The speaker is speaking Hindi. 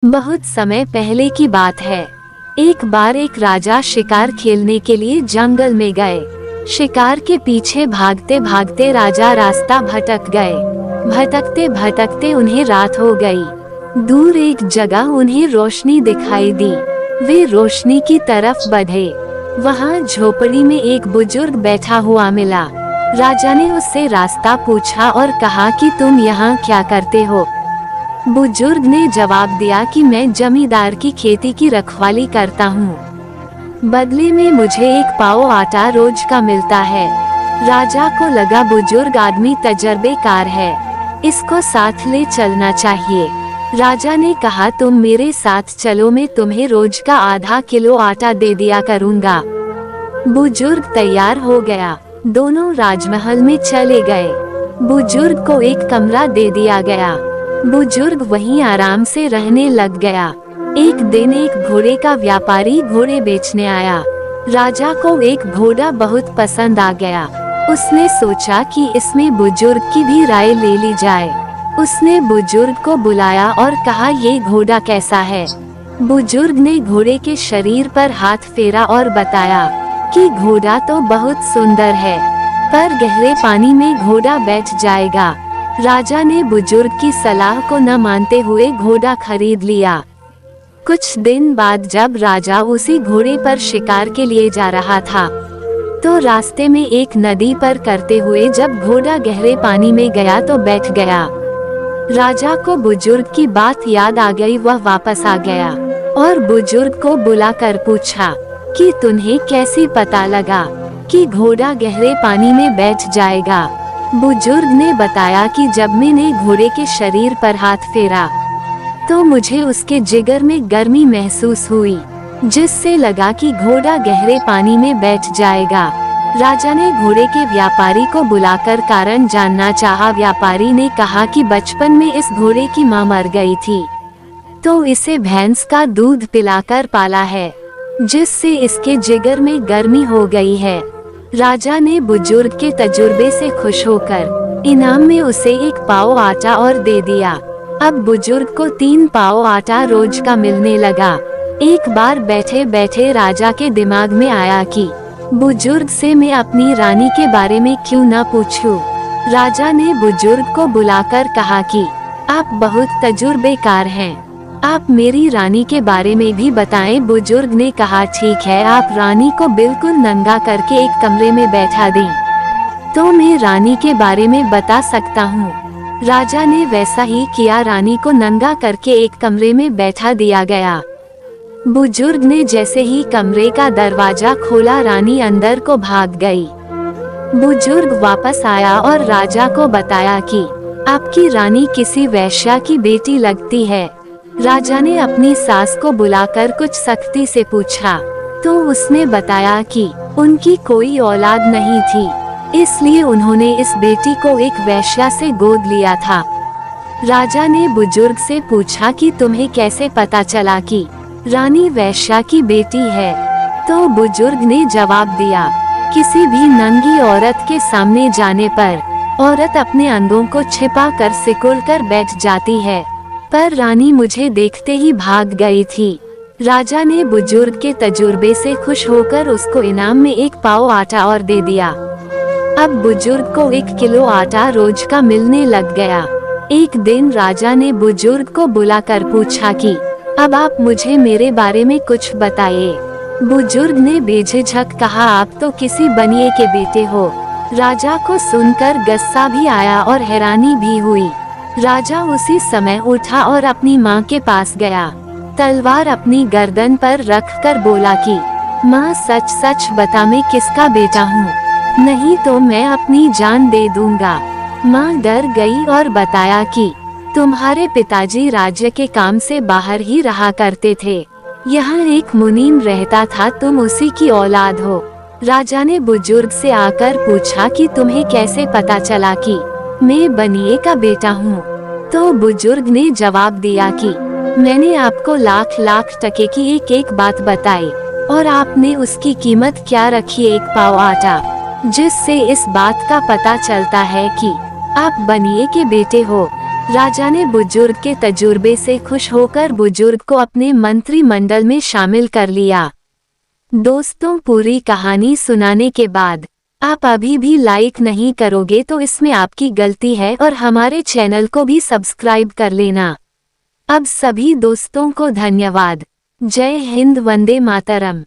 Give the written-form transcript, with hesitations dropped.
बहुत समय पहले की बात है। एक बार एक राजा शिकार खेलने के लिए जंगल में गए। शिकार के पीछे भागते भागते राजा रास्ता भटक गए। भटकते भटकते उन्हें रात हो गई। दूर एक जगह उन्हें रोशनी दिखाई दी। वे रोशनी की तरफ बढ़े। वहाँ झोपड़ी में एक बुजुर्ग बैठा हुआ मिला। राजा ने उससे रास्ता पूछा और कहा कि तुम यहाँ क्या करते हो। बुजुर्ग ने जवाब दिया कि मैं जमींदार की खेती की रखवाली करता हूँ। बदले में मुझे एक पाव आटा रोज का मिलता है। राजा को लगा बुजुर्ग आदमी तजर्बेकार है, इसको साथ ले चलना चाहिए। राजा ने कहा तुम मेरे साथ चलो, मैं तुम्हें रोज का आधा किलो आटा दे दिया करूँगा। बुजुर्ग तैयार हो गया। दोनों राजमहल में चले गए। बुजुर्ग को एक कमरा दे दिया गया। बुजुर्ग वहीं आराम से रहने लग गया। एक दिन एक घोड़े का व्यापारी घोड़े बेचने आया। राजा को एक घोड़ा बहुत पसंद आ गया। उसने सोचा कि इसमें बुजुर्ग की भी राय ले ली जाए। उसने बुजुर्ग को बुलाया और कहा ये घोड़ा कैसा है। बुजुर्ग ने घोड़े के शरीर पर हाथ फेरा और बताया कि घोड़ा तो बहुत सुंदर है, पर गहरे पानी में घोड़ा बैठ जाएगा। राजा ने बुजुर्ग की सलाह को न मानते हुए घोड़ा खरीद लिया। कुछ दिन बाद जब राजा उसी घोड़े पर शिकार के लिए जा रहा था, तो रास्ते में एक नदी पर करते हुए जब घोड़ा गहरे पानी में गया तो बैठ गया। राजा को बुजुर्ग की बात याद आ गई। वह वापस आ गया और बुजुर्ग को बुलाकर पूछा कि तुम्हें कैसे पता लगा कि घोड़ा गहरे पानी में बैठ जाएगा। बुजुर्ग ने बताया कि जब मैंने घोड़े के शरीर पर हाथ फेरा तो मुझे उसके जिगर में गर्मी महसूस हुई, जिससे लगा कि घोड़ा गहरे पानी में बैठ जाएगा। राजा ने घोड़े के व्यापारी को बुलाकर कारण जानना चाहा। व्यापारी ने कहा कि बचपन में इस घोड़े की मां मर गई थी, तो इसे भैंस का दूध पिलाकर पाला है, जिससे इसके जिगर में गर्मी हो गई है। राजा ने बुजुर्ग के तजुर्बे से खुश होकर इनाम में उसे एक पाव आटा और दे दिया। अब बुजुर्ग को 3 पाव आटा रोज का मिलने लगा। एक बार बैठे बैठे राजा के दिमाग में आया कि बुजुर्ग से मैं अपनी रानी के बारे में क्यों न पूछूं। राजा ने बुजुर्ग को बुलाकर कहा कि आप बहुत तजुर्बेकार हैं, आप मेरी रानी के बारे में भी बताएं। बुजुर्ग ने कहा ठीक है, आप रानी को बिल्कुल नंगा करके एक कमरे में बैठा दें तो मैं रानी के बारे में बता सकता हूँ। राजा ने वैसा ही किया। रानी को नंगा करके एक कमरे में बैठा दिया गया। बुजुर्ग ने जैसे ही कमरे का दरवाजा खोला, रानी अंदर को भाग गई। बुजुर्ग वापस आया और राजा को बताया कि आपकी रानी किसी वैश्या की बेटी लगती है। राजा ने अपनी सास को बुलाकर कुछ सख्ती से पूछा, तो उसने बताया कि उनकी कोई औलाद नहीं थी, इसलिए उन्होंने इस बेटी को एक वैश्या से गोद लिया था। राजा ने बुजुर्ग से पूछा कि तुम्हें कैसे पता चला कि रानी वैश्या की बेटी है। तो बुजुर्ग ने जवाब दिया, किसी भी नंगी औरत के सामने जाने पर औरत अपने अंगों को छिपा कर सिकुड़ कर बैठ जाती है, पर रानी मुझे देखते ही भाग गई थी। राजा ने बुजुर्ग के तजुर्बे से खुश होकर उसको इनाम में 1 पाव आटा और दे दिया। अब बुजुर्ग को 1 किलो आटा रोज का मिलने लग गया। एक दिन राजा ने बुजुर्ग को बुलाकर पूछा कि अब आप मुझे मेरे बारे में कुछ बताइए। बुजुर्ग ने बेझिझक कहा, आप तो किसी बनिए के बेटे हो। राजा को सुनकर गुस्सा भी आया और हैरानी भी हुई। राजा उसी समय उठा और अपनी माँ के पास गया। तलवार अपनी गर्दन पर रखकर बोला कि माँ सच सच बता, मैं किसका बेटा हूँ, नहीं तो मैं अपनी जान दे दूंगा। माँ डर गई और बताया कि तुम्हारे पिताजी राज्य के काम से बाहर ही रहा करते थे। यहाँ एक मुनीम रहता था, तुम उसी की औलाद हो। राजा ने बुजुर्ग से आकर पूछा कि तुम्हें कैसे पता चला कि मैं बनिए का बेटा हूँ। तो बुजुर्ग ने जवाब दिया कि मैंने आपको लाख लाख टके की एक एक बात बताई और आपने उसकी कीमत क्या रखी, 1 पाव आटा, जिससे इस बात का पता चलता है कि आप बनिए के बेटे हो। राजा ने बुजुर्ग के तजुर्बे से खुश होकर बुजुर्ग को अपने मंत्रिमंडल में शामिल कर लिया। दोस्तों, पूरी कहानी सुनाने के बाद आप अभी भी लाइक नहीं करोगे तो इसमें आपकी गलती है और हमारे चैनल को भी सब्सक्राइब कर लेना। अब सभी दोस्तों को धन्यवाद। जय हिंद, वंदे मातरम।